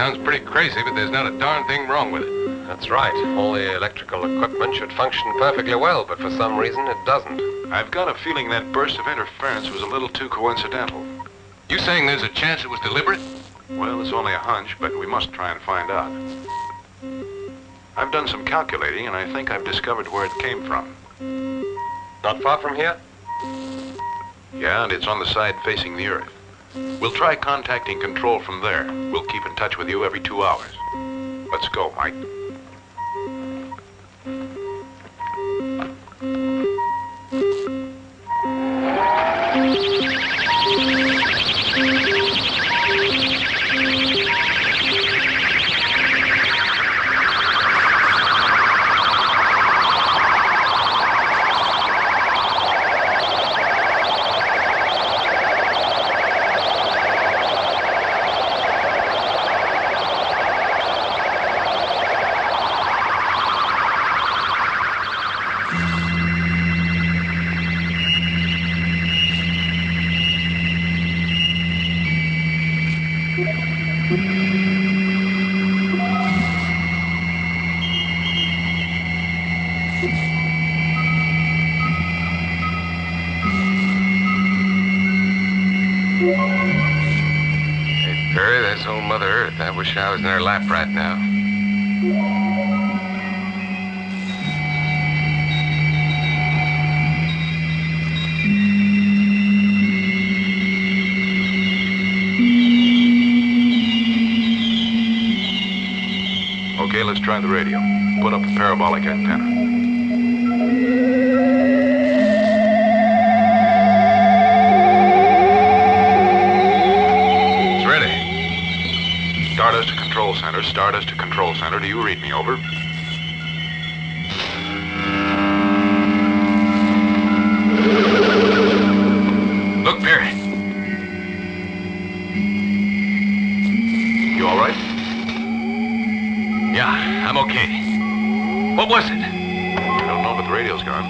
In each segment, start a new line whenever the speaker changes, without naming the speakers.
Sounds pretty crazy, but there's not a darn thing wrong with it.
That's right. All the electrical equipment should function perfectly well, but for some reason it doesn't.
I've got a feeling that burst of interference was a little too coincidental.
You saying there's a chance it was deliberate?
Well, it's only a hunch, but we must try and find out. I've done some calculating, and I think I've discovered where it came from.
Not far from here?
Yeah, and it's on the side facing the Earth. We'll try contacting control from there. We'll keep in touch with you every 2 hours. Let's go, Mike.
I wish I was in her lap right now.
Okay, let's try the radio. Put up a parabolic antenna. Stardust to control center. Stardust to control center. Do you read me? Over.
Look, Perry.
You all right?
Yeah, I'm okay. What was it?
I don't know, but the radio's gone.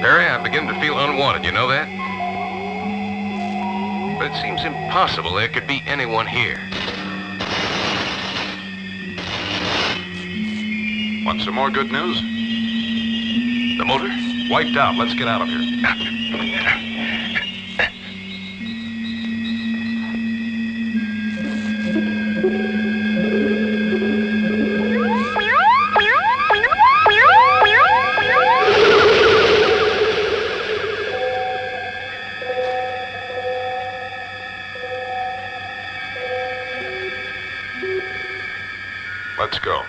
Perry, I begin to feel unwanted. You know that? But it seems impossible there could be anyone here.
Want some more good news?
The motor?
Wiped out. Let's get out of here. Let's go.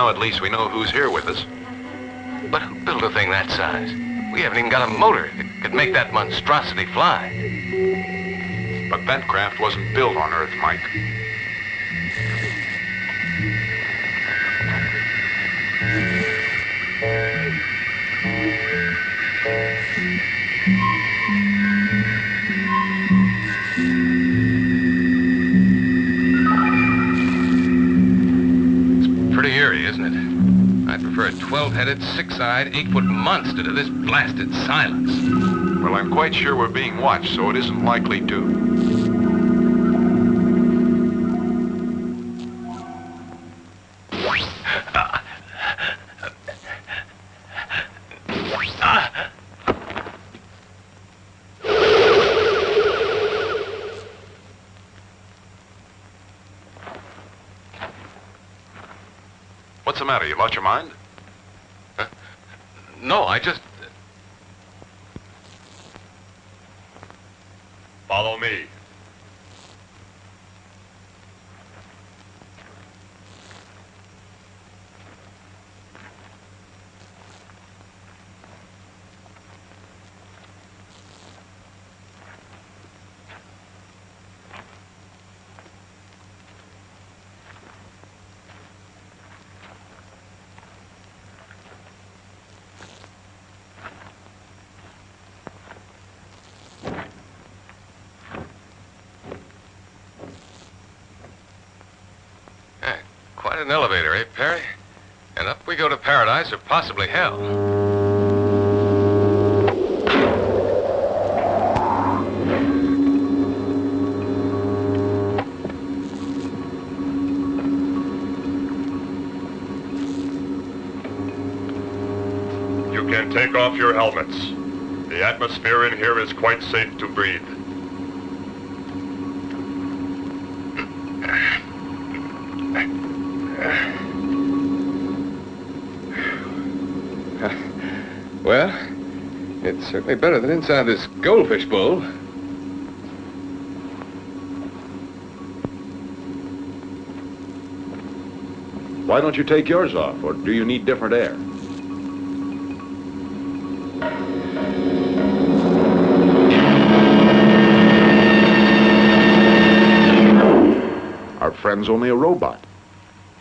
At least we know who's here with us.
But who built a thing that size? We haven't even got a motor that could make that monstrosity fly.
But that craft wasn't built on Earth, Mike.
Isn't it? I'd prefer a 12-headed, 6-eyed, 8-foot monster to this blasted silence.
Well, I'm quite sure we're being watched, so it isn't likely to. What's the matter? You lost your mind?
No, I just...
Follow me.
Quite an elevator, eh, Perry? And up we go to paradise or possibly hell.
You can take off your helmets. The atmosphere in here is quite safe to breathe.
Well, it's certainly better than inside this goldfish bowl.
Why don't you take yours off, or do you need different air? Our friend's only a robot.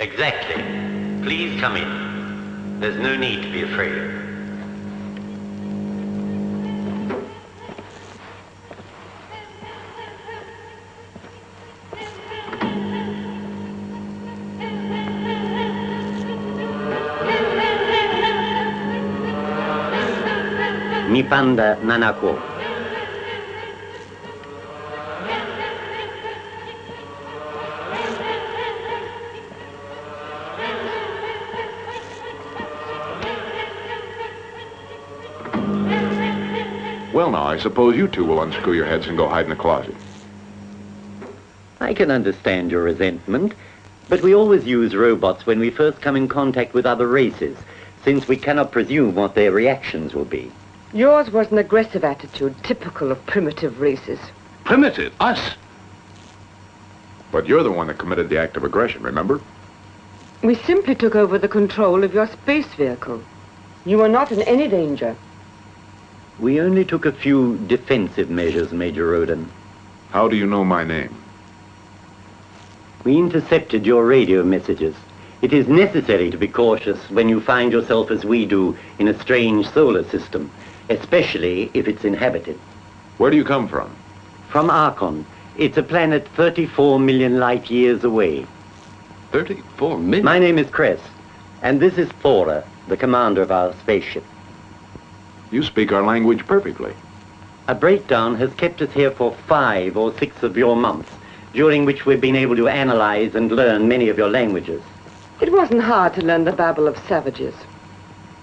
Exactly. Please come in. There's no need to be afraid. Nipanda Nanako.
Well, now, I suppose you two will unscrew your heads and go hide in the closet.
I can understand your resentment, but we always use robots when we first come in contact with other races, since we cannot presume what their reactions will be.
Yours was an aggressive attitude, typical of primitive races.
Primitive? Us?
But you're the one that committed the act of aggression, remember?
We simply took over the control of your space vehicle. You are not in any danger.
We only took a few defensive measures, Major Rhodan.
How do you know my name?
We intercepted your radio messages. It is necessary to be cautious when you find yourself, as we do, in a strange solar system, especially if it's inhabited.
Where do you come from?
From Archon. It's a planet 34 million light years away.
34 million?
My name is Cress, and this is Thora, the commander of our spaceship.
You speak our language perfectly.
A breakdown has kept us here for 5 or 6 of your months, during which we've been able to analyze and learn many of your languages.
It wasn't hard to learn the babble of savages.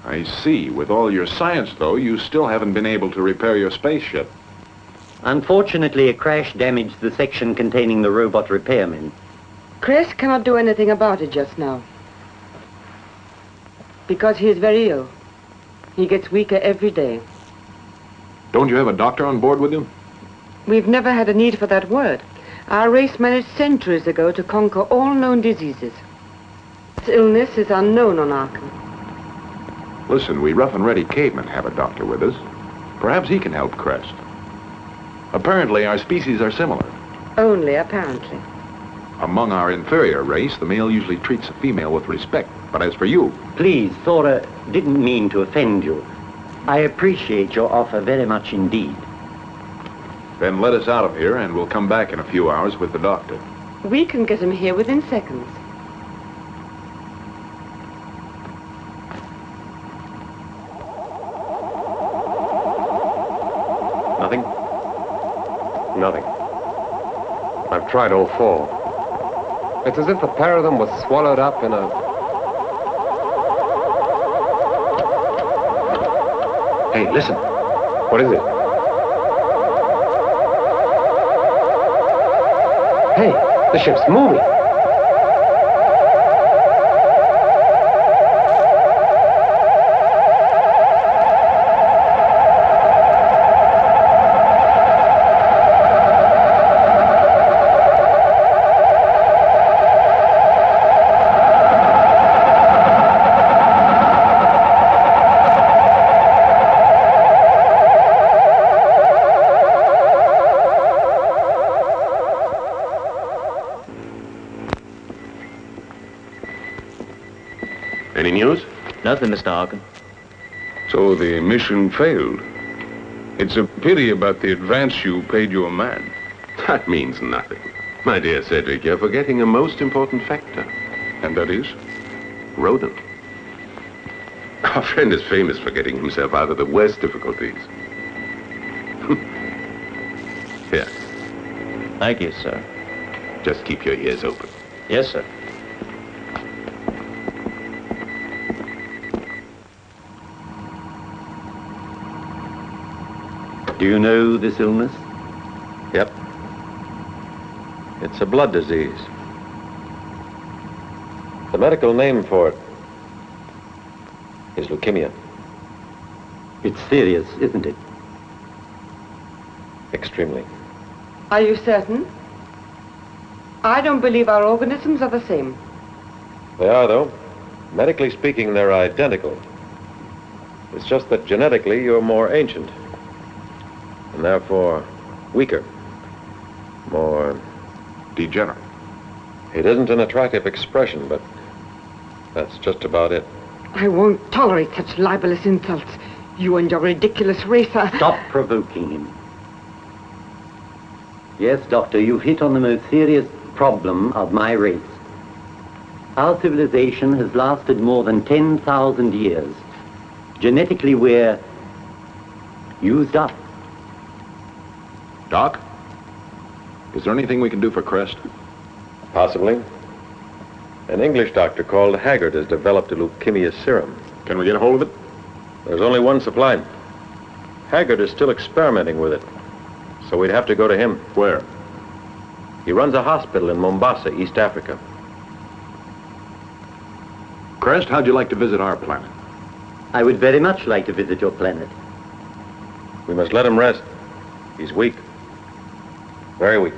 I see. With all your science, though, you still haven't been able to repair your spaceship.
Unfortunately, a crash damaged the section containing the robot repairmen.
Chris cannot do anything about it just now. Because he is very ill. He gets weaker every day.
Don't you have a doctor on board with you?
We've never had a need for that word. Our race managed centuries ago to conquer all known diseases. This illness is unknown on Arkham.
Listen, we rough and ready cavemen have a doctor with us. Perhaps he can help Crest. Apparently, our species are similar.
Only apparently.
Among our inferior race, the male usually treats the female with respect. But as for you...
Please, Thora didn't mean to offend you. I appreciate your offer very much indeed.
Then let us out of here, and we'll come back in a few hours with the doctor.
We can get him here within seconds.
Nothing? Nothing. I've tried all 4. It's as if the pair of them was swallowed up in a...
Hey, listen.
What is it? Hey, the ship's moving.
Any news?
Nothing, Mr. Arkham.
So the mission failed. It's a pity about the advance you paid your man.
That means nothing. My dear Cedric, you're forgetting a most important factor.
And that is?
Rhodan.
Our friend is famous for getting himself out of the worst difficulties. Here.
Thank you, sir.
Just keep your ears open.
Yes, sir.
Do you know this illness?
Yep. It's a blood disease. The medical name for it is leukemia.
It's serious, isn't it?
Extremely.
Are you certain? I don't believe our organisms are the same.
They are, though. Medically speaking, they're identical. It's just that genetically you're more ancient. And therefore weaker. More
Degenerate.
It isn't an attractive expression, but that's just about it.
I won't tolerate such libelous insults. You and your ridiculous race are...
Stop provoking him. Yes, Doctor, you've hit on the most serious problem of my race. Our civilization has lasted more than 10,000 years. Genetically, we're used up.
Doc? Is there anything we can do for Crest?
Possibly. An English doctor called Haggard has developed a leukemia serum.
Can we get a hold of it?
There's only one supply. Haggard is still experimenting with it, so we'd have to go to him.
Where?
He runs a hospital in Mombasa, East Africa.
Crest, how'd you like to visit our planet?
I would very much like to visit your planet.
We must let him rest. He's weak. Very weak.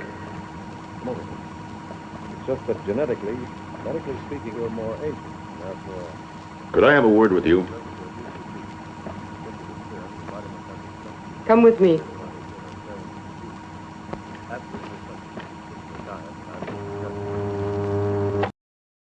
It's just that genetically, medically speaking, we're more ancient. Therefore...
Could I have a word with you?
Come with me.